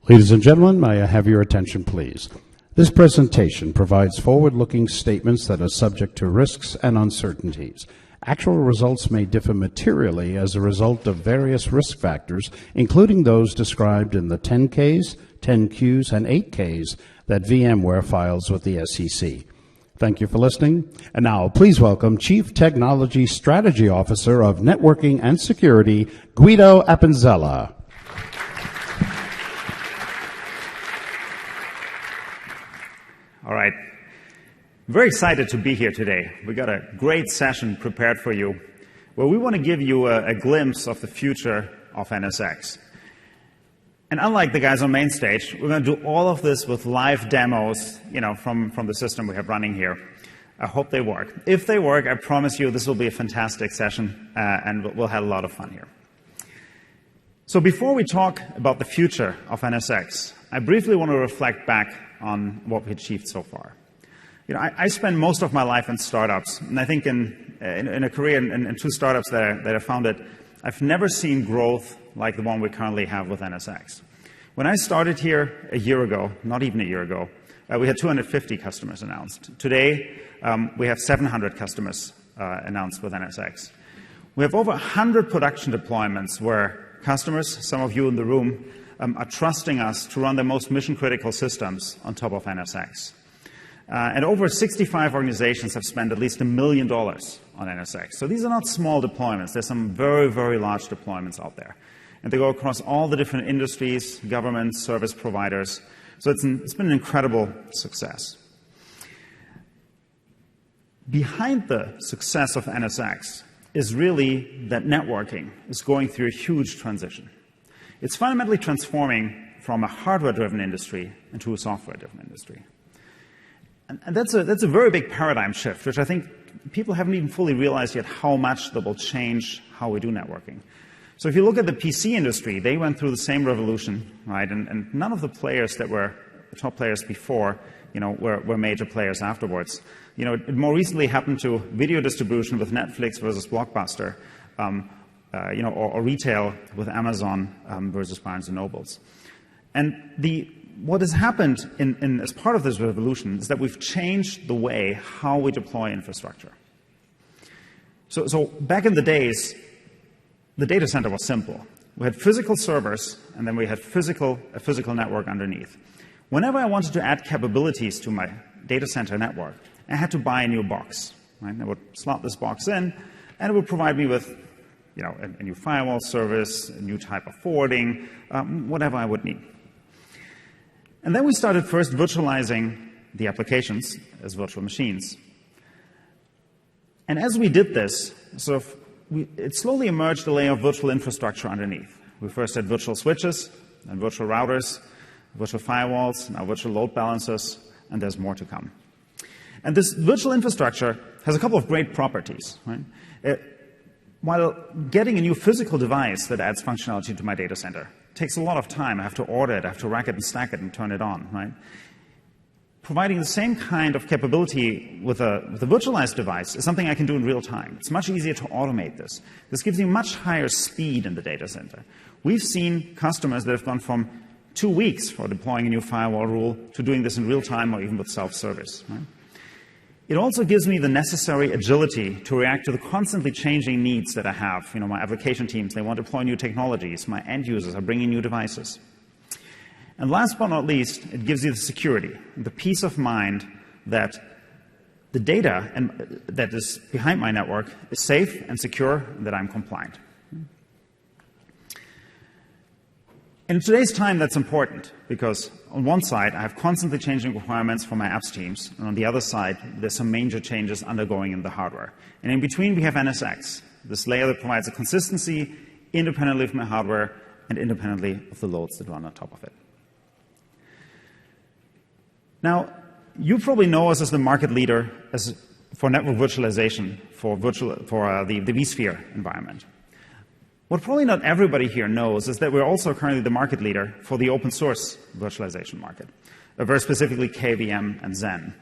Ladies and gentlemen, may I have your attention, please? This presentation provides forward-looking statements that are subject to risks and uncertainties. Actual results may differ materially as a result of various risk factors, including those described in the 10-Ks, 10-Qs, and 8-Ks that VMware files with the SEC. Thank you for listening. And now, please welcome Chief Technology Strategy Officer of Networking and Security, Guido Appenzeller. All right. Very excited to be here today. We got a great session prepared for you where we want to give you a glimpse of the future of NSX. And unlike the guys on main stage, we're going to do all of this with live demos, from the system we have running here. I hope they work. If they work, I promise you this will be a fantastic session, and we'll have a lot of fun here. So before we talk about the future of NSX, I briefly want to reflect back on what we achieved so far. I spent most of my life in startups, and I think in a career in two startups that I founded, I've never seen growth like the one we currently have with NSX. When I started here a year ago, not even a year ago, we had 250 customers announced. Today, we have 700 customers announced with NSX. We have over 100 production deployments where customers, some of you in the room, are trusting us to run the most mission-critical systems on top of NSX. And over 65 organizations have spent at least $1 million on NSX. So these are not small deployments. There's some very, very large deployments out there. And they go across all the different industries, governments, service providers. So it's been an incredible success. Behind the success of NSX is really that networking is going through a huge transition. It's fundamentally transforming from a hardware-driven industry into a software-driven industry. And that's a very big paradigm shift, which I think people haven't even fully realized yet how much that will change how we do networking. So if you look at the PC industry, they went through the same revolution, right? And none of the players that were the top players before, were major players afterwards. It more recently happened to video distribution with Netflix versus Blockbuster. Or retail with Amazon versus Barnes & Nobles. And what has happened as part of this revolution is that we've changed the way how we deploy infrastructure. So back in the days, the data center was simple. We had physical servers, and then we had a physical network underneath. Whenever I wanted to add capabilities to my data center network, I had to buy a new box. Right? I would slot this box in, and it would provide me with a new firewall service, a new type of forwarding, whatever I would need. And then we started first virtualizing the applications as virtual machines. And as we did this, it slowly emerged a layer of virtual infrastructure underneath. We first had virtual switches, then virtual routers, virtual firewalls, now virtual load balancers, and there's more to come. And this virtual infrastructure has a couple of great properties. Right? While getting a new physical device that adds functionality to my data center takes a lot of time. I have to order it, I have to rack it and stack it and turn it on, right? Providing the same kind of capability with a virtualized device is something I can do in real time. It's much easier to automate this. This gives you much higher speed in the data center. We've seen customers that have gone from 2 weeks for deploying a new firewall rule to doing this in real time or even with self-service, right? It also gives me the necessary agility to react to the constantly changing needs that I have. My application teams, they want to deploy new technologies. My end users are bringing new devices. And last but not least, it gives you the security, the peace of mind that the data that is behind my network is safe and secure, and that I'm compliant. In today's time, that's important because on one side, I have constantly changing requirements for my apps teams, and on the other side, there's some major changes undergoing in the hardware. And in between, we have NSX, this layer that provides a consistency independently of my hardware and independently of the loads that run on top of it. Now, you probably know us as the market leader for network virtualization for the vSphere environment. What probably not everybody here knows is that we're also currently the market leader for the open source virtualization market, very specifically KVM and Xen.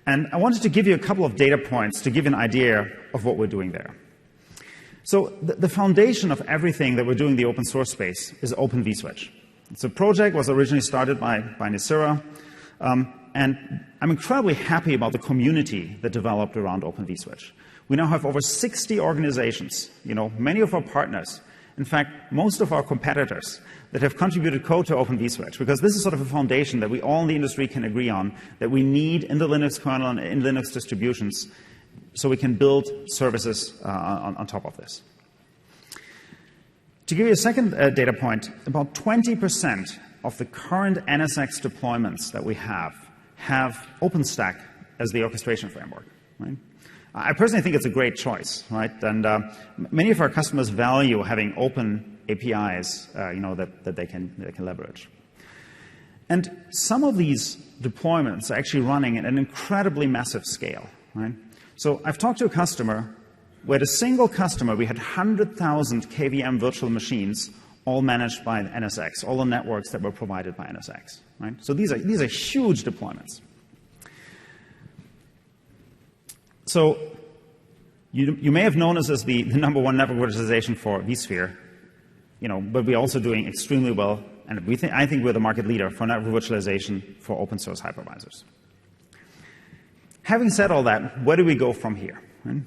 And I wanted to give you a couple of data points to give you an idea of what we're doing there. So the foundation of everything that we're doing in the open source space is Open vSwitch. It's a project was originally started by Nisira, and I'm incredibly happy about the community that developed around Open vSwitch. We now have over 60 organizations, many of our partners, in fact, most of our competitors that have contributed code to Open vSwitch, because this is sort of a foundation that we all in the industry can agree on, that we need in the Linux kernel and in Linux distributions so we can build services on top of this. To give you a second data point, about 20% of the current NSX deployments that we have OpenStack as the orchestration framework. Right? I personally think it's a great choice, right? And many of our customers value having open APIs, that they can leverage. And some of these deployments are actually running at an incredibly massive scale, right? So I've talked to a customer where at a single customer we had 100,000 KVM virtual machines, all managed by NSX, all the networks that were provided by NSX, right? So these are huge deployments. So you may have known us as the number one network virtualization for vSphere, but we're also doing extremely well, and I think we're the market leader for network virtualization for open source hypervisors. Having said all that, where do we go from here? Right?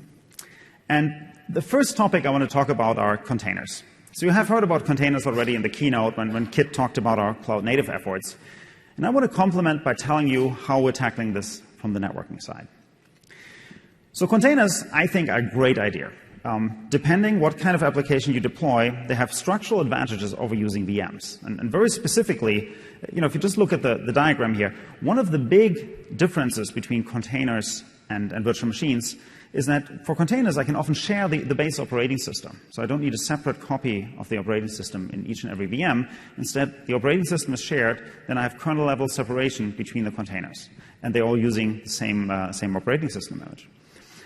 And the first topic I want to talk about are containers. So you have heard about containers already in the keynote when Kit talked about our cloud native efforts. And I want to complement by telling you how we're tackling this from the networking side. So containers, I think, are a great idea. Depending what kind of application you deploy, they have structural advantages over using VMs. And very specifically, if you just look at the diagram here, one of the big differences between containers and virtual machines is that for containers, I can often share the base operating system. So I don't need a separate copy of the operating system in each and every VM. Instead, the operating system is shared, then I have kernel-level separation between the containers. And they're all using the same operating system image.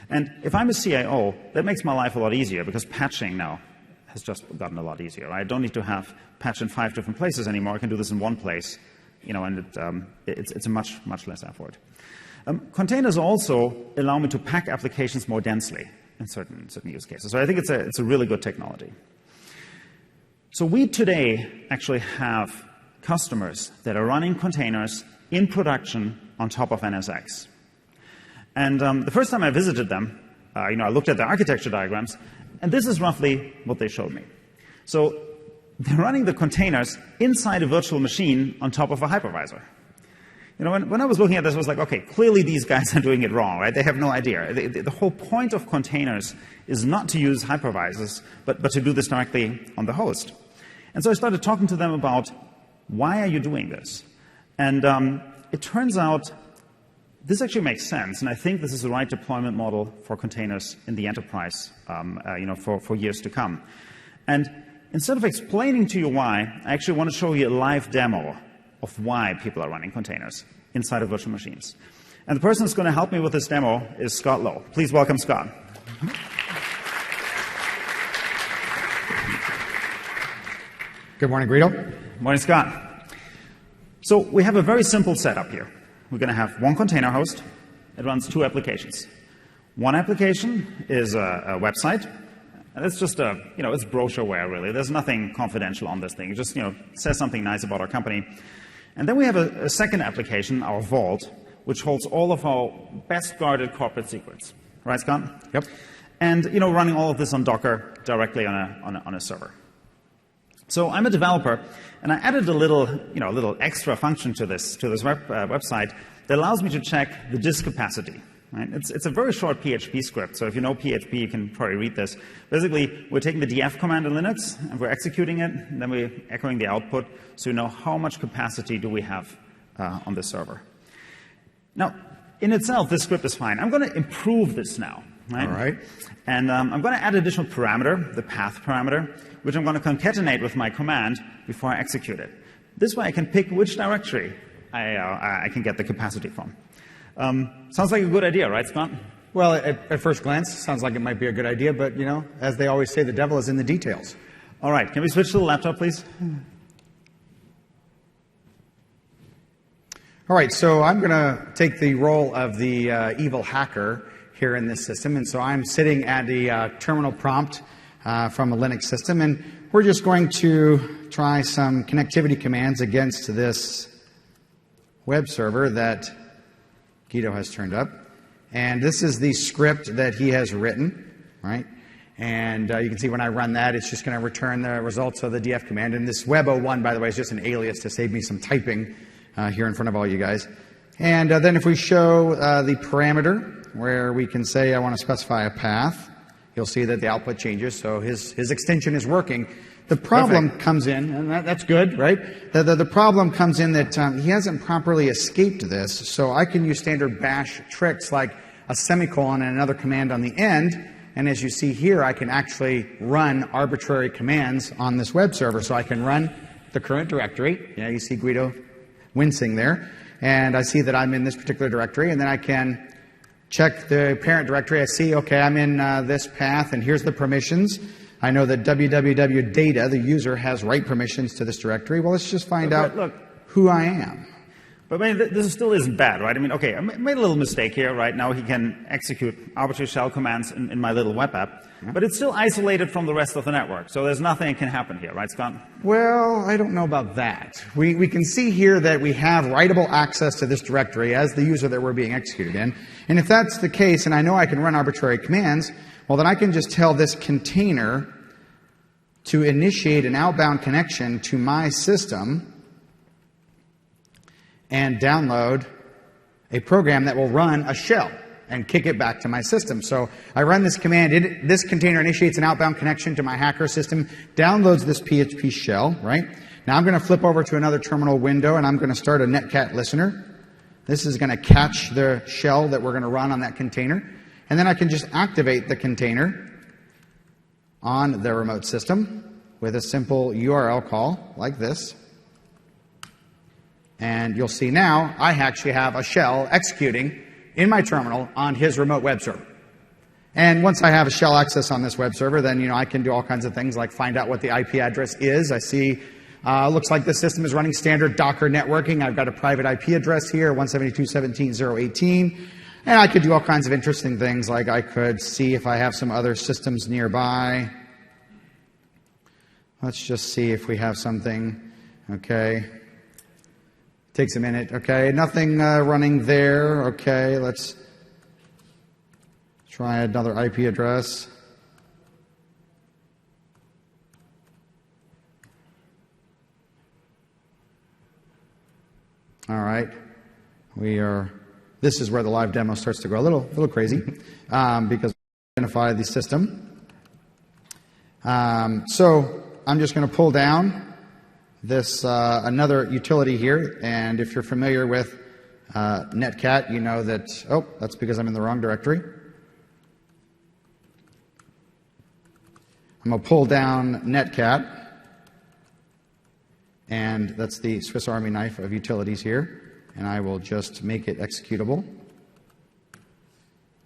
And if I'm a CIO, that makes my life a lot easier because patching now has just gotten a lot easier. I don't need to have patch in 5 different places anymore. I can do this in one place, and it's a much less effort. Containers also allow me to pack applications more densely in certain use cases. So I think it's a really good technology. So we today actually have customers that are running containers in production on top of NSX. And the first time I visited them, I looked at the architecture diagrams, and this is roughly what they showed me. So they're running the containers inside a virtual machine on top of a hypervisor. When I was looking at this, I was like, okay, clearly these guys are doing it wrong, right? They have no idea. The whole point of containers is not to use hypervisors, but to do this directly on the host. And so I started talking to them about, why are you doing this? And it turns out this actually makes sense, and I think this is the right deployment model for containers in the enterprise, for years to come. And instead of explaining to you why, I actually want to show you a live demo of why people are running containers inside of virtual machines. And the person that's going to help me with this demo is Scott Lowe. Please welcome Scott. Good morning, Guido. Morning, Scott. So we have a very simple setup here. We're going to have one container host. It runs 2 applications. One application is a website. And it's just it's brochureware, really. There's nothing confidential on this thing. It just, says something nice about our company. And then we have a second application, our Vault, which holds all of our best guarded corporate secrets. Right, Scott? Yep. And, running all of this on Docker directly on a server. So I'm a developer, and I added a little extra function to this website that allows me to check the disk capacity. Right? It's a very short PHP script, so if you know PHP, you can probably read this. Basically, we're taking the df command in Linux, and we're executing it, and then we're echoing the output, so you know how much capacity do we have on the server. Now, in itself, this script is fine. I'm going to improve this now. Right? All right. And I'm going to add an additional parameter, the path parameter, which I'm going to concatenate with my command before I execute it. This way I can pick which directory I can get the capacity from. Sounds like a good idea, right, Scott? Well, at first glance, sounds like it might be a good idea, but, as they always say, the devil is in the details. All right. Can we switch to the laptop, please? All right, so I'm going to take the role of the evil hacker here in this system, and so I'm sitting at the terminal prompt from a Linux system. And we're just going to try some connectivity commands against this web server that Guido has turned up. And this is the script that he has written, right? And you can see when I run that, it's just going to return the results of the df command. And this web01, by the way, is just an alias to save me some typing here in front of all you guys. And then if we show the parameter where we can say I want to specify a path, you'll see that the output changes. So his extension is working. The problem comes in, and that's good, right? The problem comes in that he hasn't properly escaped this. So I can use standard bash tricks like a semicolon and another command on the end. And as you see here, I can actually run arbitrary commands on this web server. So I can run the current directory. Yeah, you see Guido wincing there. And I see that I'm in this particular directory. And then I can check the parent directory. I see, okay, I'm in this path, and here's the permissions. I know that www.data, the user, has write permissions to this directory. Well, let's just find out who I am. But I mean, this still isn't bad, right? I mean, okay, I made a little mistake here, right? Now he can execute arbitrary shell commands in my little web app, but it's still isolated from the rest of the network. So there's nothing that can happen here, right, Scott? Well, I don't know about that. We can see here that we have writable access to this directory as the user that we're being executed in. And if that's the case, and I know I can run arbitrary commands, well, then I can just tell this container to initiate an outbound connection to my system and download a program that will run a shell and kick it back to my system. So I run this command. This container initiates an outbound connection to my hacker system, downloads this PHP shell, right? Now I'm going to flip over to another terminal window, and I'm going to start a netcat listener. This is going to catch the shell that we're going to run on that container. And then I can just activate the container on the remote system with a simple URL call like this. And you'll see now I actually have a shell executing in my terminal on his remote web server. And once I have a shell access on this web server, then I can do all kinds of things like find out what the IP address is. I see looks like the system is running standard Docker networking. I've got a private IP address here, 172.17.0.18. And I could do all kinds of interesting things, like I could see if I have some other systems nearby. Let's just see if we have something. Okay. Takes a minute. Okay, nothing running there. Okay, let's try another IP address. All right, this is where the live demo starts to go a little crazy because we identify the system. So I'm just going to pull down this another utility here, and if you're familiar with netcat, you know that, that's because I'm in the wrong directory. I'm going to pull down netcat, and that's the Swiss Army knife of utilities here, and I will just make it executable.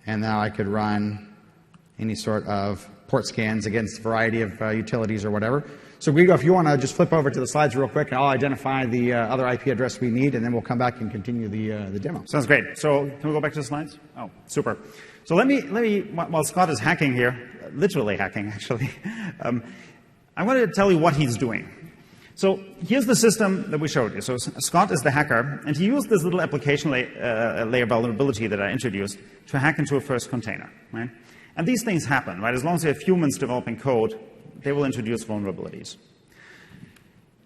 And now I could run any sort of port scans against a variety of utilities or whatever. So Guido, if you want to just flip over to the slides real quick, and I'll identify the other IP address we need, and then we'll come back and continue the demo. Sounds great. So can we go back to the slides? Oh, super. So let me while Scott is hacking here, literally hacking actually, I wanted to tell you what he's doing. So here's the system that we showed you. So Scott is the hacker, and he used this little application layer vulnerability that I introduced to hack into a first container, right? And these things happen, right? As long as you have humans developing code, they will introduce vulnerabilities.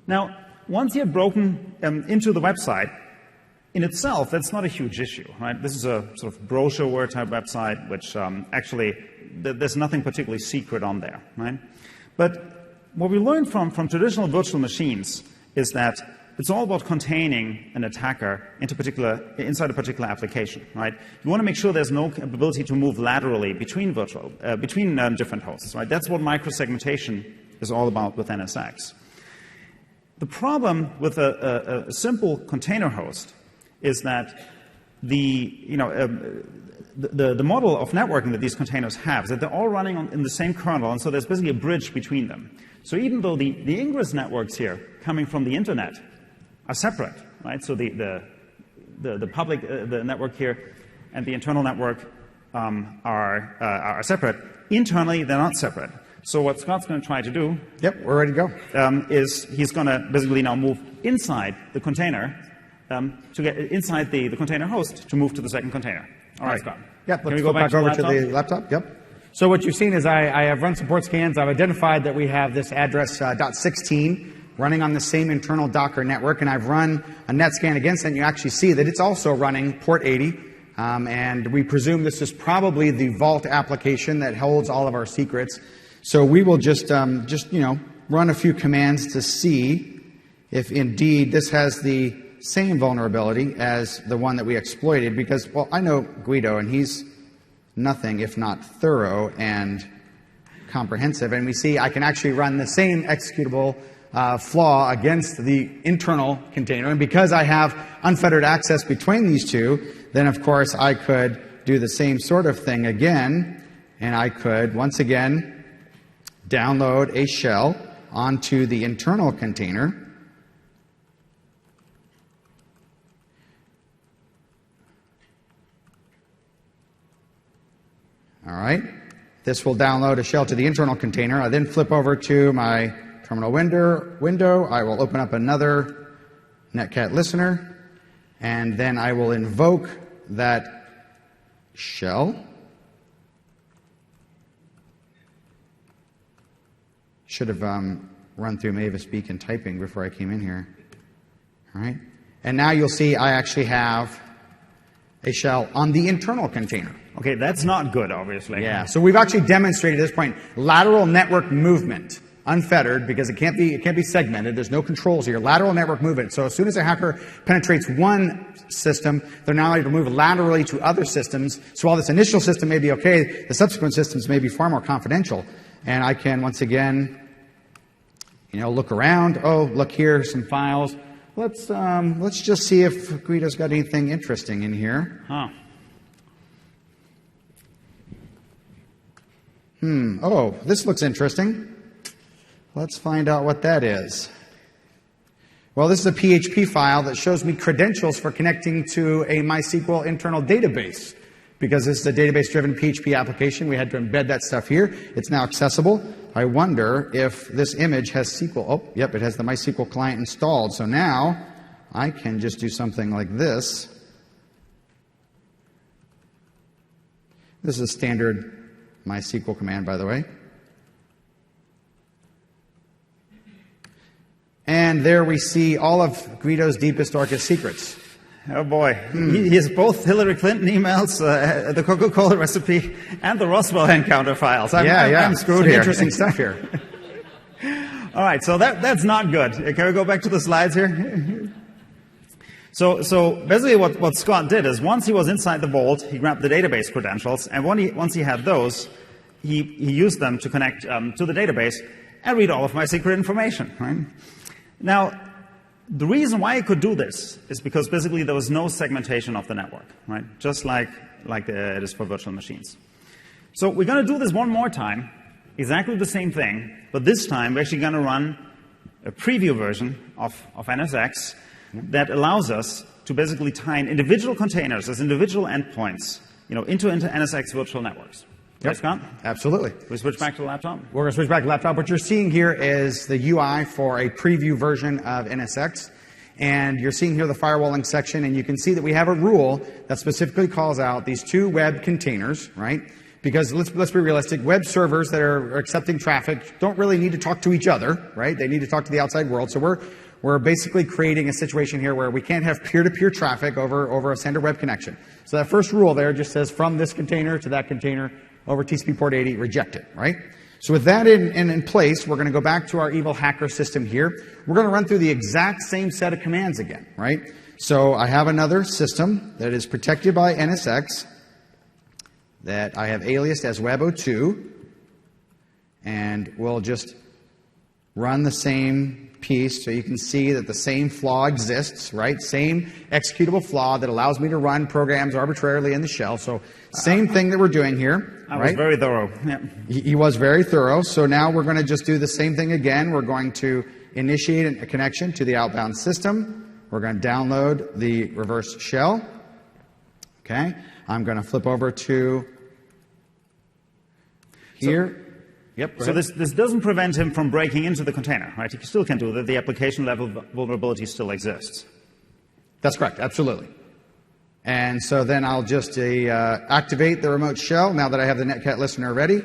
Now, once you're broken into the website, in itself, that's not a huge issue, right? This is a sort of brochure type website, which actually, there's nothing particularly secret on there, right? But what we learned from traditional virtual machines is that it's all about containing an attacker inside a particular application, right? You want to make sure there's no ability to move laterally between different hosts, right? That's what microsegmentation is all about with NSX. The problem with a simple container host is that the model of networking that these containers have is that they're all running in the same kernel, and so there's basically a bridge between them. So even though the ingress networks here coming from the internet are separate, right? So the public the network here and the internal network are separate. Internally, they're not separate. So what Scott's going to try to do Yep, we're ready to go. is he's going to basically now move inside the container to get inside the container host to move to the second container. All right, Scott. Yep, Can let's we go flip back over to the laptop. Yep. So what you've seen is I have run support scans. I've identified that we have this address .16 running on the same internal Docker network, and I've run a net scan against it, and you actually see that it's also running port 80, and we presume this is probably the Vault application that holds all of our secrets. So we will just run a few commands to see if indeed this has the same vulnerability as the one that we exploited, because, well, I know Guido, and he's nothing if not thorough and comprehensive, and we see I can actually run the same executable flaw against the internal container, and because I have unfettered access between these two, then of course I could do the same sort of thing again, and I could once again download a shell onto the internal container. All right, this will download a shell to the internal container. I then flip over to my terminal window. I will open up another netcat listener, and then I will invoke that shell. Should have run through Mavis Beacon typing before I came in here. All right, and now you'll see I actually have a shell on the internal container. Okay, that's not good, obviously. Yeah, so we've actually demonstrated at this point lateral network movement, unfettered, because it can't be segmented. There's no controls here. Lateral network movement. So as soon as a hacker penetrates one system, they're now able to move laterally to other systems. So while this initial system may be okay, the subsequent systems may be far more confidential. And I can once again, look around. Oh, look here, some files. Let's just see if Guido's got anything interesting in here. Huh. Oh, this looks interesting. Let's find out what that is. Well, this is a PHP file that shows me credentials for connecting to a MySQL internal database. Because this is a database-driven PHP application, we had to embed that stuff here. It's now accessible. I wonder if this image has SQL. Oh, yep, it has the MySQL client installed. So now I can just do something like this. This is a standard MySQL command, by the way. And there we see all of Guido's deepest, darkest secrets. Oh boy, he has both Hillary Clinton emails, the Coca-Cola recipe, and the Roswell encounter files. I'm screwed Some here. Interesting stuff here. All right, so that's not good. Can we go back to the slides here? So basically what Scott did is once he was inside the vault, he grabbed the database credentials, and once he had those, he used them to connect to the database and read all of my secret information. Right? Now, the reason why he could do this is because basically there was no segmentation of the network, right? Just like it is for virtual machines. So we're going to do this one more time, exactly the same thing, but this time we're actually going to run a preview version of NSX that allows us to basically tie in individual containers as individual endpoints, into NSX virtual networks. Yep. Right, Scott? Absolutely. We switch back to the laptop? We're going to switch back to the laptop. What you're seeing here is the UI for a preview version of NSX. And you're seeing here the firewalling section, and you can see that we have a rule that specifically calls out these two web containers, right? Because let's be realistic, web servers that are accepting traffic don't really need to talk to each other, right? They need to talk to the outside world. So we're basically creating a situation here where we can't have peer-to-peer traffic over a sender web connection. So that first rule there just says from this container to that container over TCP port 80, reject it, right? So with that in place, we're going to go back to our evil hacker system here. We're going to run through the exact same set of commands again, right? So I have another system that is protected by NSX that I have aliased as Web02, and we'll just run the same piece so you can see that the same flaw exists, right? Same executable flaw that allows me to run programs arbitrarily in the shell. So same thing that we're doing here. I was very thorough. Yeah. He was very thorough. So now we're going to just do the same thing again. We're going to initiate a connection to the outbound system. We're going to download the reverse shell. Okay. I'm going to flip over to here. Yep. So this doesn't prevent him from breaking into the container, right? He still can do that. The application level vulnerability still exists. That's correct, absolutely. And so then I'll just activate the remote shell now that I have the Netcat listener ready.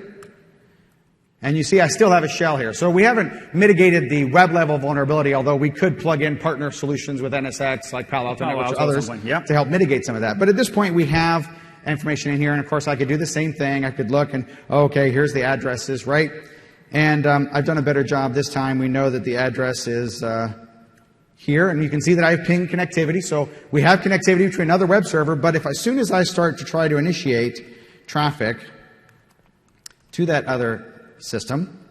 And you see I still have a shell here. So we haven't mitigated the web level vulnerability, although we could plug in partner solutions with NSX like Palo Alto Networks or others to help mitigate some of that. But at this point we have information in here, and of course I could do the same thing. I could look and, okay, here's the addresses, right? And I've done a better job this time. We know that the address is here, and you can see that I've pinged connectivity. So we have connectivity to another web server, but if as soon as I start to try to initiate traffic to that other system,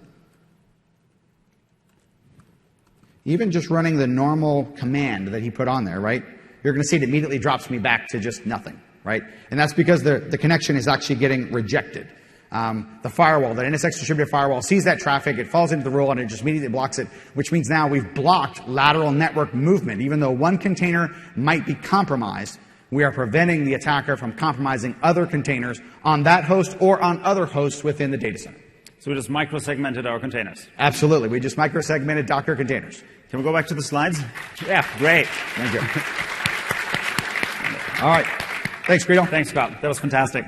even just running the normal command that he put on there, right, you're going to see it immediately drops me back to just nothing, right? And that's because the connection is actually getting rejected. The firewall, the NSX distributed firewall, sees that traffic, it falls into the rule, and it just immediately blocks it, which means now we've blocked lateral network movement. Even though one container might be compromised, we are preventing the attacker from compromising other containers on that host or on other hosts within the data center. So we just micro-segmented our containers. Absolutely. We just micro-segmented Docker containers. Can we go back to the slides? Yeah, great. Thank you. All right. Thanks, Guido. Thanks, Scott. That was fantastic.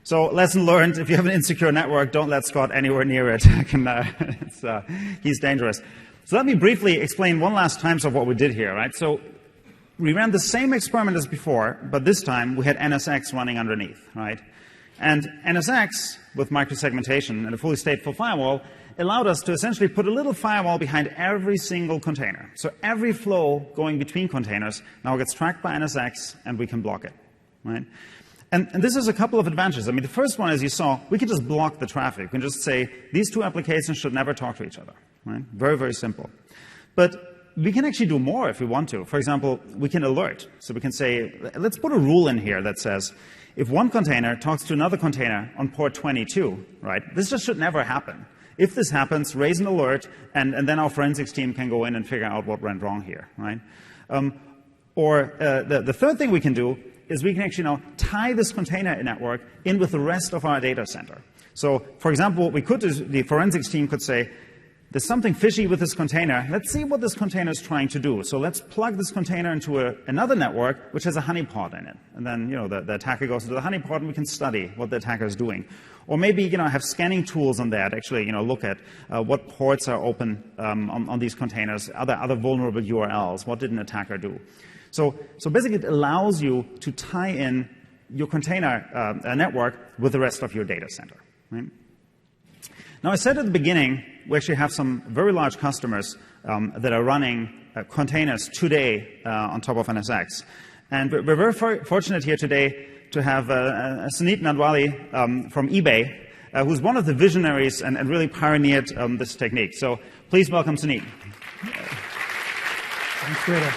So, lesson learned, if you have an insecure network, don't let Scott anywhere near it. He's dangerous. So let me briefly explain one last time of what we did here, right? So we ran the same experiment as before, but this time we had NSX running underneath, right? And NSX, with microsegmentation and a fully stateful firewall, allowed us to essentially put a little firewall behind every single container. So every flow going between containers now gets tracked by NSX, and we can block it, right? And this has a couple of advantages. I mean, the first one, as you saw, we can just block the traffic. We can just say, these two applications should never talk to each other, right? Very, very simple. But we can actually do more if we want to. For example, we can alert. So we can say, let's put a rule in here that says, if one container talks to another container on port 22, right, this just should never happen. If this happens, raise an alert, and then our forensics team can go in and figure out what went wrong here, right? The third thing we can do is we can actually now tie this container network in with the rest of our data center. So, for example, what we could do, the forensics team could say, there's something fishy with this container. Let's see what this container is trying to do. So let's plug this container into another network which has a honeypot in it. And then, the attacker goes into the honeypot, and we can study what the attacker is doing. Or maybe, have scanning tools on that, actually, look at what ports are open on these containers, other vulnerable URLs. What did an attacker do? So basically, it allows you to tie in your container network with the rest of your data center, right? Now, I said at the beginning, we actually have some very large customers that are running containers today on top of NSX. And we're very fortunate here today to have Sunit Nadwali from eBay, who's one of the visionaries and really pioneered this technique. So please welcome Sunit. Thanks, Guido.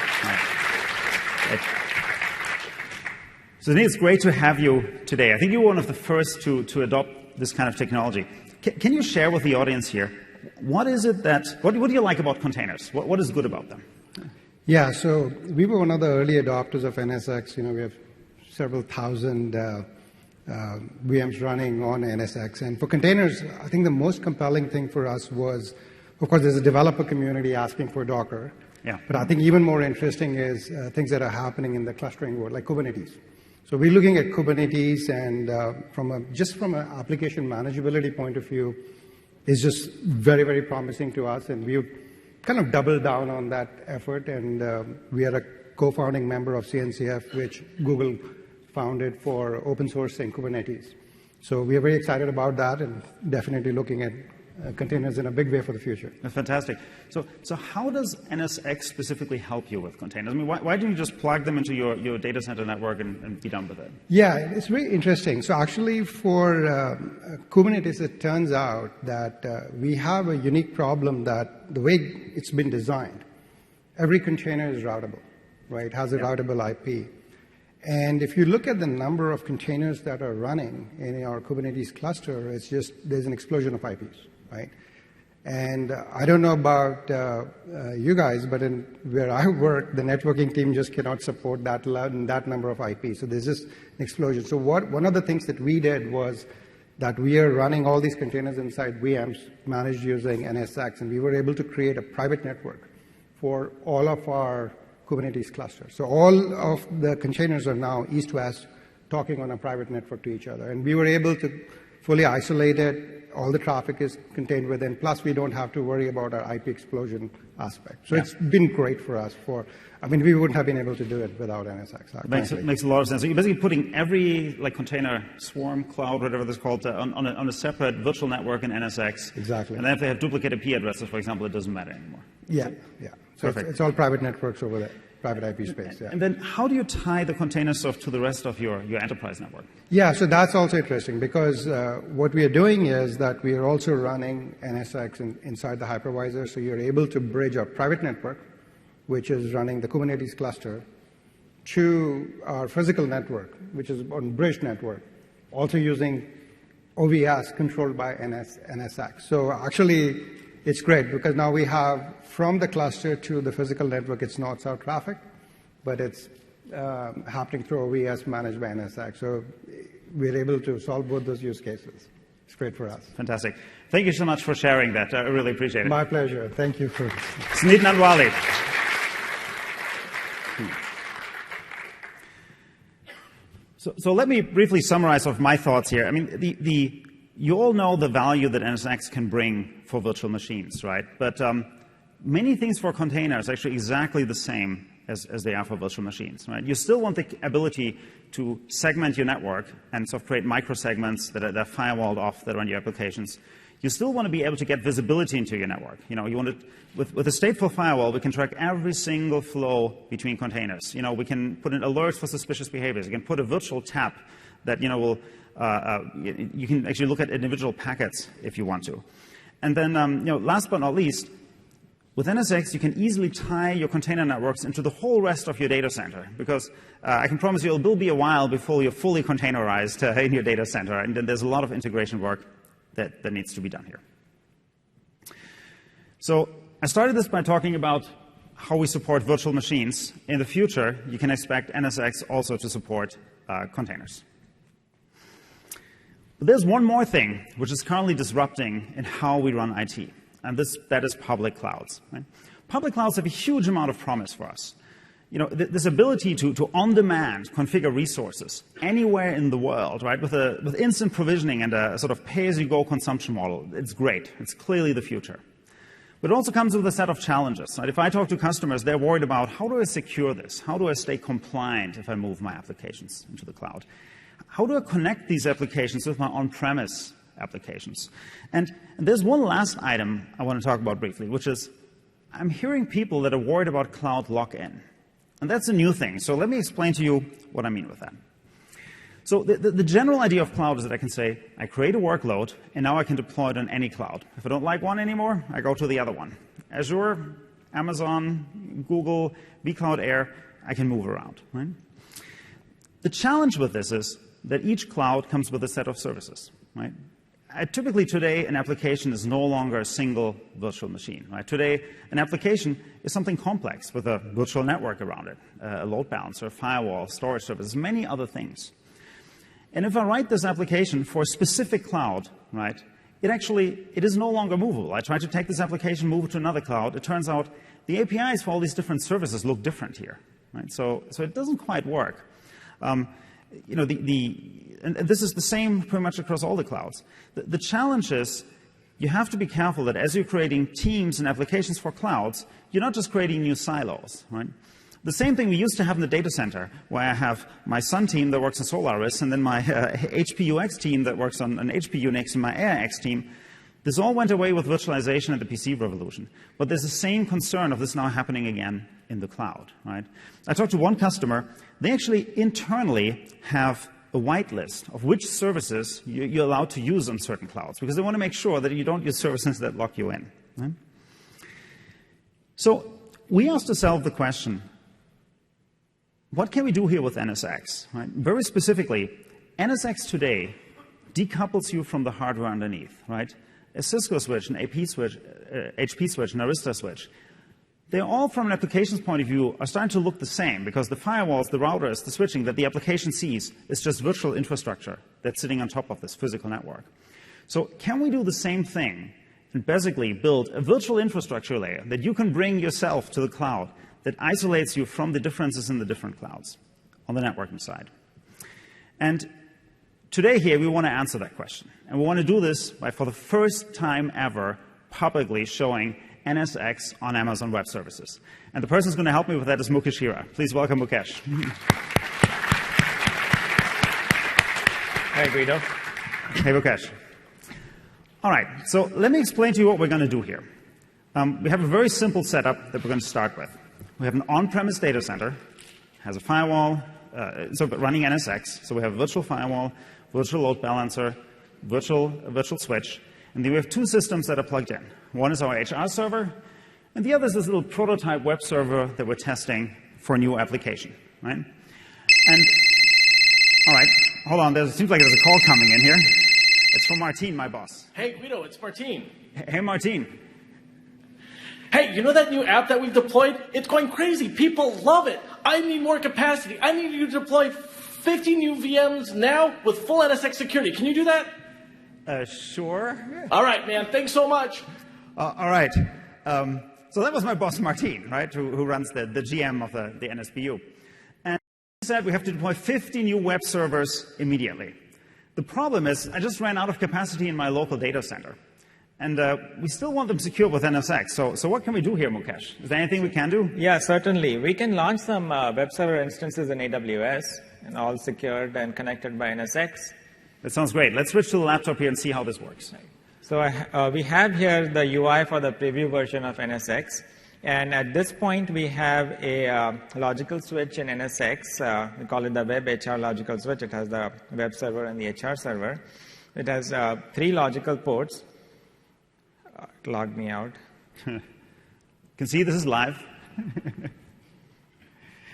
Sunit, it's great to have you today. I think you were one of the first to adopt this kind of technology. Can you share with the audience here, what is it what do you like about containers? What is good about them? Yeah, so we were one of the early adopters of NSX. We have several thousand VMs running on NSX. And for containers, I think the most compelling thing for us was, of course, there's a developer community asking for Docker. Yeah. But I think even more interesting is things that are happening in the clustering world, like Kubernetes. So we're looking at Kubernetes, and from an application manageability point of view, is just very, very promising to us. And we've kind of doubled down on that effort. And we are a co-founding member of CNCF, which Google founded for open sourcing Kubernetes. So we are very excited about that, and definitely looking at containers in a big way for the future. That's fantastic. So how does NSX specifically help you with containers? I mean, why don't you just plug them into your data center network and be done with it? Yeah, it's very interesting. So actually for Kubernetes, it turns out that we have a unique problem that the way it's been designed, every container is routable, right? It has a routable IP. And if you look at the number of containers that are running in our Kubernetes cluster, it's just, there's an explosion of IPs, right? And I don't know about you guys, but where I work, the networking team just cannot support that number of IPs. So there's just an explosion. So one of the things that we did was that we are running all these containers inside VMs managed using NSX, and we were able to create a private network for all of our Kubernetes clusters. So all of the containers are now east-west talking on a private network to each other. And we were able to fully isolate it. All the traffic is contained within. Plus, we don't have to worry about our IP explosion aspect. So it's been great for us. We wouldn't have been able to do it without NSX. Makes a lot of sense. So you're basically putting every container, swarm, cloud, whatever it's called, on a separate virtual network in NSX. Exactly. And then if they have duplicate IP addresses, for example, it doesn't matter anymore. Yeah. So it's all private networks over there. Private IP space, And then how do you tie the container stuff to the rest of your enterprise network? Yeah, so that's also interesting because what we are doing is that we are also running NSX inside the hypervisor, so you're able to bridge our private network, which is running the Kubernetes cluster, to our physical network, which is on bridge network, also using OVS controlled by NSX. So actually, it's great because now we have from the cluster to the physical network, it's north-south traffic, but it's happening through OVS managed by NSX. So we're able to solve both those use cases. It's great for us. Fantastic. Thank you so much for sharing that. I really appreciate it. My pleasure. Thank you for... Sneet Nanwali. So let me briefly summarize some of my thoughts here. I mean, you all know the value that NSX can bring for virtual machines, right? But many things for containers are actually exactly the same as they are for virtual machines, right? You still want the ability to segment your network and sort of create microsegments that are firewalled off that run your applications. You still want to be able to get visibility into your network. You want to, with a stateful firewall, we can track every single flow between containers. We can put in alerts for suspicious behaviors. You can put a virtual tap that will you can actually look at individual packets if you want to. And then, last but not least, with NSX, you can easily tie your container networks into the whole rest of your data center, because I can promise you it will be a while before you're fully containerized in your data center, and then there's a lot of integration work that needs to be done here. So I started this by talking about how we support virtual machines. In the future, you can expect NSX also to support containers. But there's one more thing which is currently disrupting in how we run IT, and that is public clouds. Right? Public clouds have a huge amount of promise for us. This ability to on-demand configure resources anywhere in the world, right, with instant provisioning and a sort of pay-as-you-go consumption model, it's great. It's clearly the future. But it also comes with a set of challenges. Right? If I talk to customers, they're worried about how do I secure this? How do I stay compliant if I move my applications into the cloud? How do I connect these applications with my on-premise applications? And there's one last item I want to talk about briefly, which is I'm hearing people that are worried about cloud lock-in. And that's a new thing. So let me explain to you what I mean with that. So the general idea of cloud is that I can say, I create a workload, and now I can deploy it on any cloud. If I don't like one anymore, I go to the other one. Azure, Amazon, Google, vCloud Air, I can move around. Right? The challenge with this is that each cloud comes with a set of services. Right? Typically today, an application is no longer a single virtual machine. Right? Today, an application is something complex with a virtual network around it, a load balancer, firewall, storage services, many other things. And if I write this application for a specific cloud, right, it is no longer movable. I try to take this application, move it to another cloud. It turns out the APIs for all these different services look different here. Right? So it doesn't quite work. And this is the same pretty much across all the clouds. The challenge is you have to be careful that as you're creating teams and applications for clouds, you're not just creating new silos. Right? The same thing we used to have in the data center, where I have my Sun team that works on Solaris, and then my HPUX team that works on an HP Unix, and my AIX team. This all went away with virtualization and the PC revolution. But there's the same concern of this now happening again in the cloud. Right? I talked to one customer. They actually internally have a whitelist of which services you're allowed to use on certain clouds, because they want to make sure that you don't use services that lock you in. Right? So we asked ourselves the question, what can we do here with NSX? Right? Very specifically, NSX today decouples you from the hardware underneath. Right? A Cisco switch, an HP switch, an Arista switch, they all, from an applications point of view, are starting to look the same because the firewalls, the routers, the switching that the application sees is just virtual infrastructure that's sitting on top of this physical network. So can we do the same thing and basically build a virtual infrastructure layer that you can bring yourself to the cloud that isolates you from the differences in the different clouds on the networking side? And today here, we want to answer that question. And we want to do this by, for the first time ever, publicly showing NSX on Amazon Web Services. And the person who's going to help me with that is Mukesh Hira. Please welcome Mukesh. Hi, Guido. Hey, Mukesh. All right, so let me explain to you what we're going to do here. We have a very simple setup that we're going to start with. We have an on-premise data center, has a firewall, so running NSX. So we have a virtual firewall, virtual load balancer, virtual switch, and then we have two systems that are plugged in. One is our HR server, and the other is this little prototype web server that we're testing for a new application, right? And, all right, hold on, it seems like there's a call coming in here. It's from Martine, my boss. Hey, Guido, it's Martine. Hey, Martine. Hey, you know that new app that we've deployed? It's going crazy. People love it. I need more capacity. I need you to deploy 50 new VMs now with full NSX security. Can you do that? Sure. All right, man. Thanks so much. All right. So that was my boss, Martine, right, who runs the GM of the NSBU. And he said we have to deploy 50 new web servers immediately. The problem is I just ran out of capacity in my local data center. And we still want them secure with NSX. So what can we do here, Mukesh? Is there anything we can do? Yeah, certainly. We can launch some web server instances in AWS, and all secured and connected by NSX. That sounds great. Let's switch to the laptop here and see how this works. So we have here the UI for the preview version of NSX. And at this point, we have a logical switch in NSX. We call it the Web HR logical switch. It has the web server and the HR server. It has 3 logical ports. It logged me out. Can see this is live.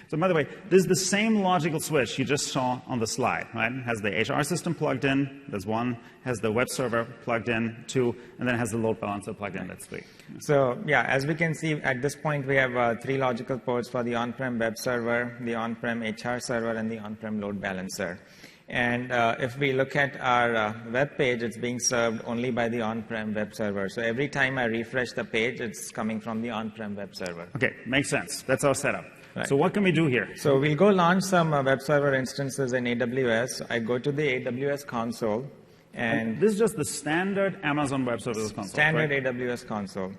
So by the way, this is the same logical switch you just saw on the slide, right? It has the HR system plugged in, that's 1, has the web server plugged in, 2, and then it has the load balancer plugged in, that's 3. So yeah, as we can see, at this point, we have 3 logical ports for the on-prem web server, the on-prem HR server, and the on-prem load balancer. And if we look at our web page, it's being served only by the on-prem web server. So every time I refresh the page, it's coming from the on-prem web server. Okay, makes sense. That's our setup. Right. So what can we do here? So we'll go launch some web server instances in AWS. I go to the AWS console. And this is just the standard Amazon Web Services console. Standard right? AWS console.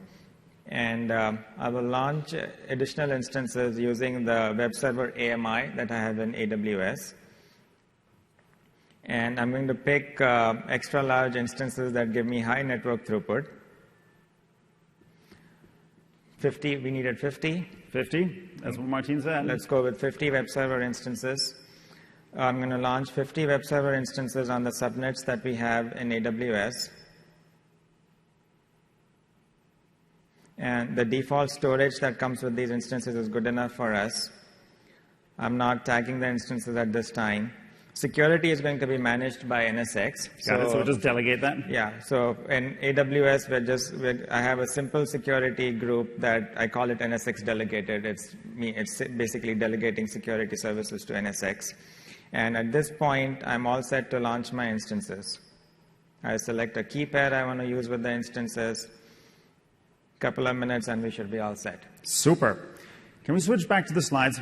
And I will launch additional instances using the web server AMI that I have in AWS. And I'm going to pick extra large instances that give me high network throughput. 50, we needed 50. 50, that's what Martine said. Let's go with 50 web server instances. I'm going to launch 50 web server instances on the subnets that we have in AWS. And the default storage that comes with these instances is good enough for us. I'm not tagging the instances at this time. Security is going to be managed by NSX. Got it, so we'll just delegate that? Yeah, so in AWS, I have a simple security group that I call it NSX delegated. It's basically delegating security services to NSX. And at this point, I'm all set to launch my instances. I select a key pair I want to use with the instances. Couple of minutes and we should be all set. Super. Can we switch back to the slides?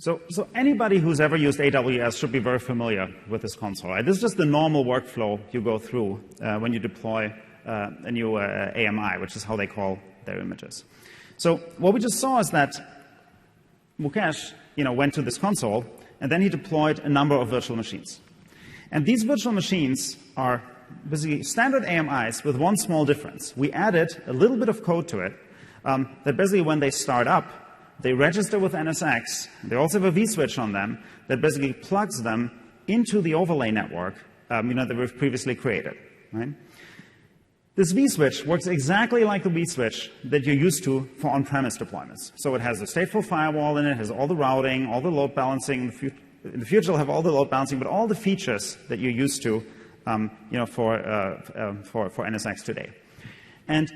So anybody who's ever used AWS should be very familiar with this console. Right? This is just the normal workflow you go through when you deploy a new AMI, which is how they call their images. So what we just saw is that Mukesh went to this console, and then he deployed a number of virtual machines. And these virtual machines are basically standard AMIs with one small difference. We added a little bit of code to it that basically when they start up, they register with NSX. They also have a vSwitch on them that basically plugs them into the overlay network that we've previously created. Right? This vSwitch works exactly like the vSwitch that you're used to for on-premise deployments. So it has a stateful firewall in it, has all the routing, all the load balancing. In the future, it'll have all the load balancing, but all the features that you're used to for NSX today. And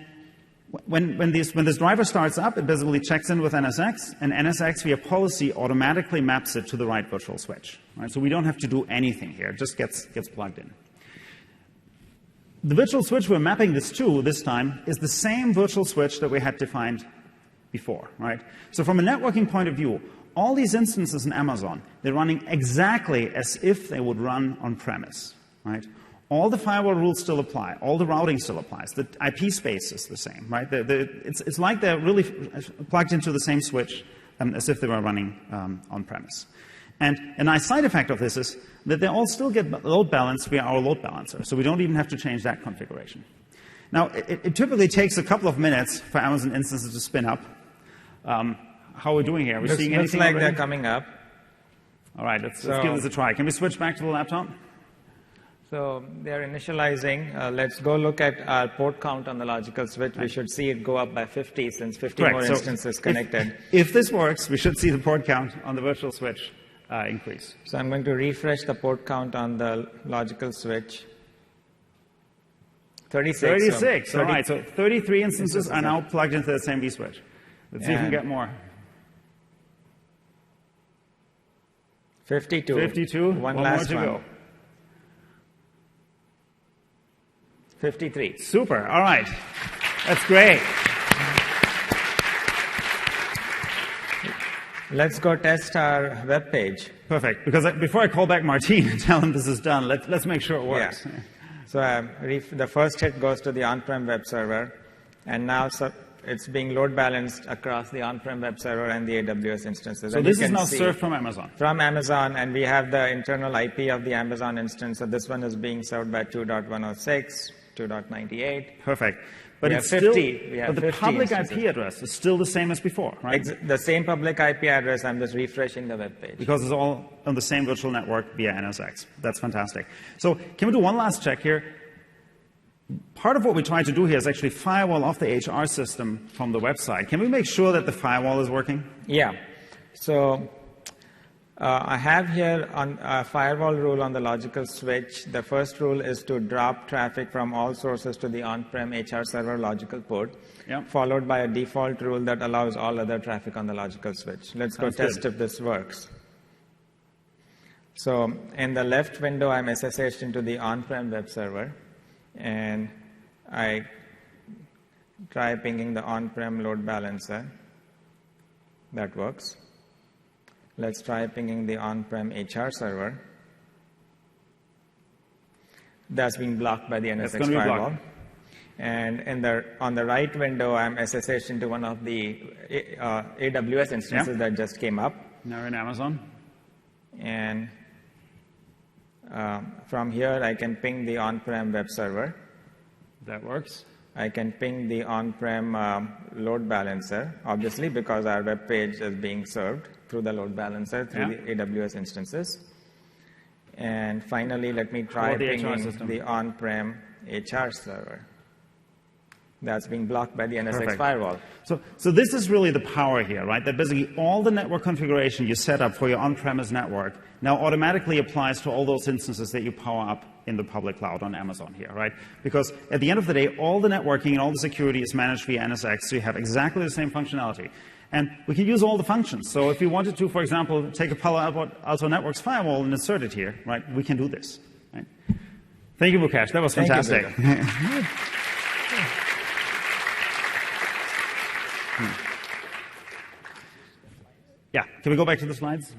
When this driver starts up, it basically checks in with NSX, and NSX via policy automatically maps it to the right virtual switch. Right? So we don't have to do anything here. It just gets plugged in. The virtual switch we're mapping this to this time is the same virtual switch that we had defined before. Right? So from a networking point of view, all these instances in Amazon, they're running exactly as if they would run on-premise. Right? All the firewall rules still apply. All the routing still applies. The IP space is the same, right? It's like they're really plugged into the same switch as if they were running on-premise. And a nice side effect of this is that they all still get load balanced via our load balancer, so we don't even have to change that configuration. Now, it typically takes a couple of minutes for Amazon instances to spin up. How are we doing here? Are we seeing anything looks like already? they're coming up. All right, let's give this a try. Can we switch back to the laptop? So they're initializing. Let's go look at our port count on the logical switch. We should see it go up by 50 since 50 Correct. more So instances connected. If this works, we should see the port count on the virtual switch increase. So I'm going to refresh the port count on the logical switch. 36. 36. All right. So 33 instances are now plugged into the same vSwitch. Let's see if we can get more. 52. 52. One more last to one. go. 53. Super. All right. That's great. Let's go test our web page. Perfect. Because before I call back Martin and tell him this is done, let's make sure it works. Yeah. So the first hit goes to the on-prem web server, and now it's being load balanced across the on-prem web server and the AWS instances. So and this is now served from Amazon. From Amazon, and we have the internal IP of the Amazon instance. So this one is being served by 2.106, 2.98. Perfect. But We it's have still, 50. We have but the 50 public instances. IP address is still the same as before, right? The same public IP address. I'm just refreshing the web page. Because it's all on the same virtual network via NSX. That's fantastic. So can we do one last check here? Part of what we try to do here is actually firewall off the HR system from the website. Can we make sure that the firewall is working? Yeah. So I have here on a firewall rule on the logical switch. The first rule is to drop traffic from all sources to the on-prem HR server logical port, followed by a default rule that allows all other traffic on the logical switch. Let's go test if this works. So in the left window, I'm SSH'd into the on-prem web server, and I try pinging the on-prem load balancer. That works. Let's try pinging the on-prem HR server. That's being blocked by the NSX firewall. And on the right window, I'm SSH'd into one of the AWS instances that just came up. Now we're in Amazon. And from here, I can ping the on-prem web server. That works. I can ping the on-prem load balancer, obviously, because our web page is being served through the load balancer through the AWS instances. And finally, let me try pinging the on-prem HR server. That's being blocked by the NSX firewall. So this is really the power here, right? That basically all the network configuration you set up for your on-premise network now automatically applies to all those instances that you power up in the public cloud on Amazon here, right? Because at the end of the day, all the networking and all the security is managed via NSX, so you have exactly the same functionality. And we can use all the functions. So if we wanted to, for example, take a Palo Alto Networks firewall and insert it here, right, we can do this. Right? Thank you, Mukesh. That was fantastic. Yeah, can we go back to the slides?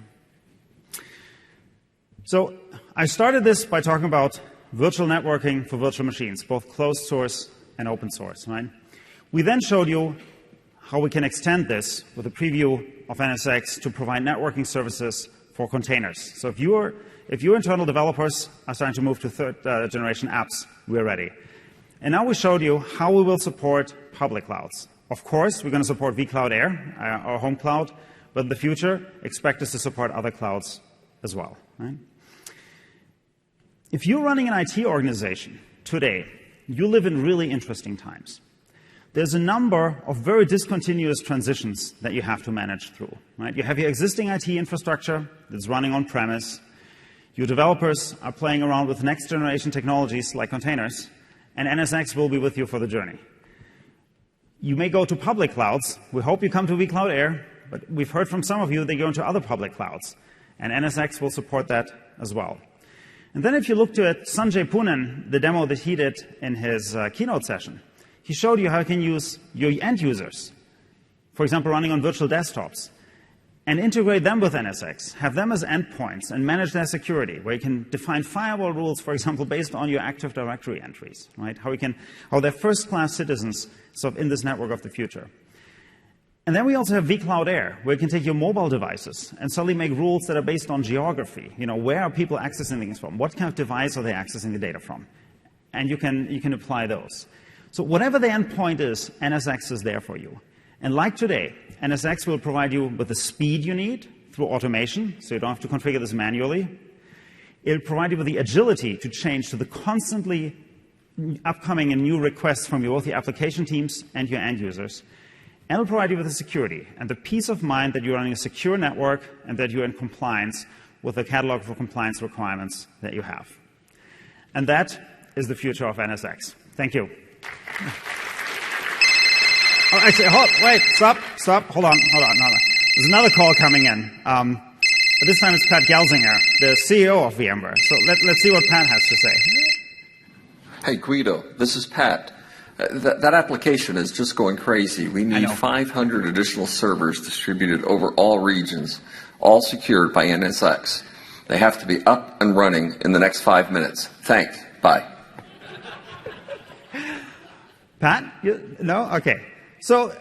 So I started this by talking about virtual networking for virtual machines, both closed source and open source, right? We then showed you how we can extend this with a preview of NSX to provide networking services for containers. So if your internal developers are starting to move to third-generation apps, we're ready. And now we showed you how we will support public clouds. Of course, we're going to support vCloud Air, our home cloud, but in the future, expect us to support other clouds as well. Right? If you're running an IT organization today, you live in really interesting times. There's a number of very discontinuous transitions that you have to manage through. Right? You have your existing IT infrastructure that's running on-premise. Your developers are playing around with next-generation technologies like containers, and NSX will be with you for the journey. You may go to public clouds. We hope you come to vCloud Air, but we've heard from some of you they go into other public clouds, and NSX will support that as well. And then if you look to it, Sanjay Poonen, the demo that he did in his keynote session, he showed you how you can use your end users, for example, running on virtual desktops, and integrate them with NSX, have them as endpoints, and manage their security, where you can define firewall rules, for example, based on your Active Directory entries, right? How they're first-class citizens sort of in this network of the future. And then we also have vCloud Air, where you can take your mobile devices and suddenly make rules that are based on geography. You know, where are people accessing things from? What kind of device are they accessing the data from? And you can apply those. So whatever the endpoint is, NSX is there for you. And like today, NSX will provide you with the speed you need through automation, so you don't have to configure this manually. It'll provide you with the agility to change to the constantly upcoming and new requests from both the application teams and your end users. And it'll provide you with the security and the peace of mind that you're running a secure network and that you're in compliance with the catalog for compliance requirements that you have. And that is the future of NSX. Thank you. Oh, actually, wait, stop, hold on. There's another call coming in. But this time it's Pat Gelsinger, the CEO of VMware. So let's see what Pat has to say. Hey, Guido, this is Pat. That application is just going crazy. We need 500 additional servers distributed over all regions, all secured by NSX. They have to be up and running in the next 5 minutes. Thanks. Bye. Pat? No? Okay. So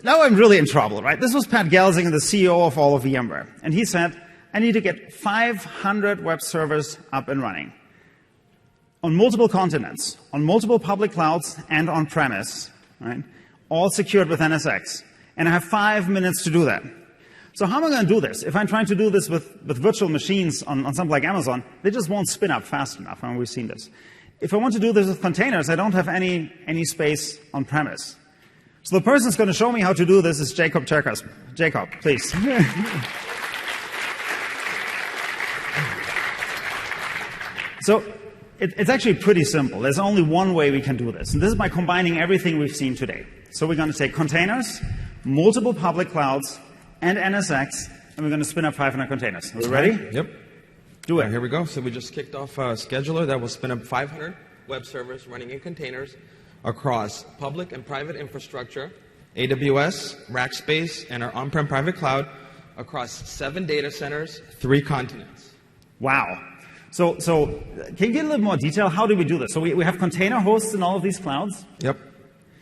now I'm really in trouble, right? This was Pat Gelsinger, the CEO of all of VMware. And he said, I need to get 500 web servers up and running on multiple continents, on multiple public clouds and on-premise, right? All secured with NSX. And I have 5 minutes to do that. So how am I going to do this? If I'm trying to do this with virtual machines on something like Amazon, they just won't spin up fast enough. I mean, we've seen this. If I want to do this with containers, I don't have any space on-premise. So the person who's going to show me how to do this is Jacob Cherkas. Jacob, please. So it's actually pretty simple. There's only one way we can do this, and this is by combining everything we've seen today. So we're going to take containers, multiple public clouds, and NSX, and we're going to spin up 500 containers. Are we ready? Yep. Do it. Here we go. So we just kicked off a scheduler that will spin up 500 web servers running in containers across public and private infrastructure, AWS, Rackspace, and our on-prem private cloud across 7 data centers, 3 continents. Wow. So can you get a little more detail? How do we do this? So we have container hosts in all of these clouds? Yep.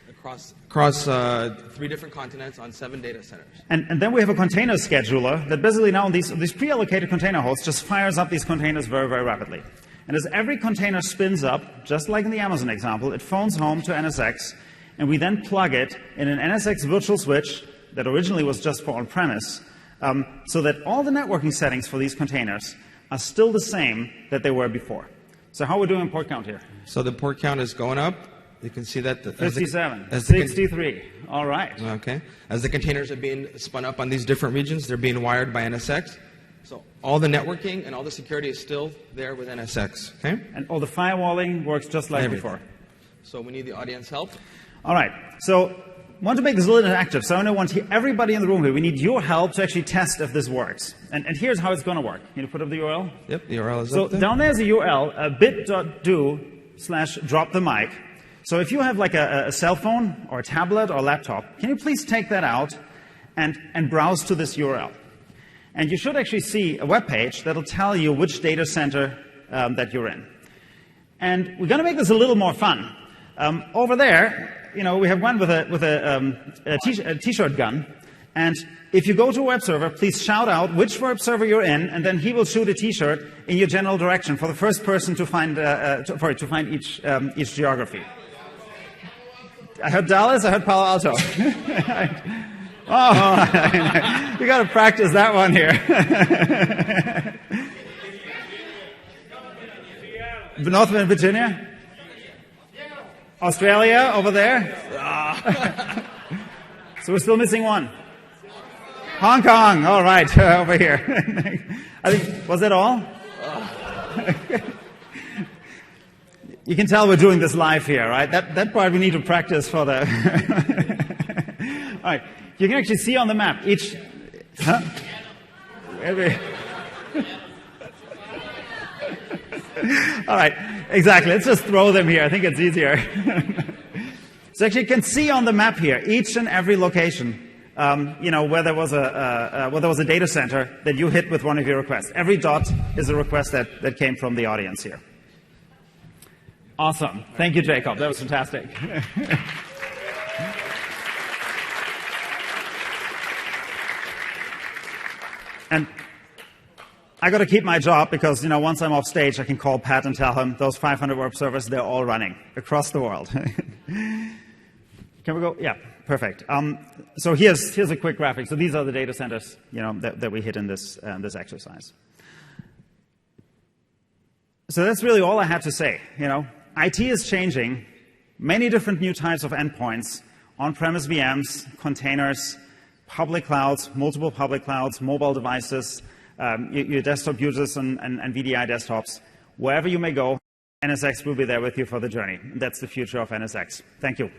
Across 3 different continents on 7 data centers. And then we have a container scheduler that basically now these pre-allocated container hosts just fires up these containers very, very rapidly. And as every container spins up, just like in the Amazon example, it phones home to NSX, and we then plug it in an NSX virtual switch that originally was just for on-premise, so that all the networking settings for these containers are still the same that they were before. So how are we doing port count here? So the port count is going up. You can see that. 57, 63. All right. Okay. As the containers are being spun up on these different regions, they're being wired by NSX. So all the networking and all the security is still there with NSX. Okay. And all the firewalling works just like before. So we need the audience help. All right. So I want to make this a little interactive. So I want everybody in the room here. We need your help to actually test if this works. And here's how it's going to work. Can you put up the URL? Yep. The URL is up there. So down there's a URL, bit.do/drop-the-mic. So if you have like a cell phone or a tablet or a laptop, can you please take that out and browse to this URL? And you should actually see a web page that'll tell you which data center that you're in. And we're going to make this a little more fun. Over there, we have one with a t-shirt gun. And if you go to a web server, please shout out which web server you're in, and then he will shoot a t-shirt in your general direction for the first person to find each geography. I heard Dallas, I heard Palo Alto. Oh, you got to practice that one here. Northern Virginia? Australia over there? So we're still missing one. Hong Kong, all right, over here. I think, was that all? You can tell we're doing this live here, right? That part we need to practice for the... All right. You can actually see on the map each... Huh? All right, exactly. Let's just throw them here. I think it's easier. So actually, you can see on the map here each and every location, where there was a data center that you hit with one of your requests. Every dot is a request that came from the audience here. Awesome. Thank you, Jacob. That was fantastic. And I got to keep my job because, once I'm off stage, I can call Pat and tell him those 500 web servers, they're all running across the world. Can we go? Yeah, perfect. So here's a quick graphic. So these are the data centers, that we hit in this exercise. So that's really all I had to say. IT is changing. Many different new types of endpoints, on-premise VMs, containers, public clouds, multiple public clouds, mobile devices, your desktop users and VDI desktops. Wherever you may go, NSX will be there with you for the journey. That's the future of NSX. Thank you.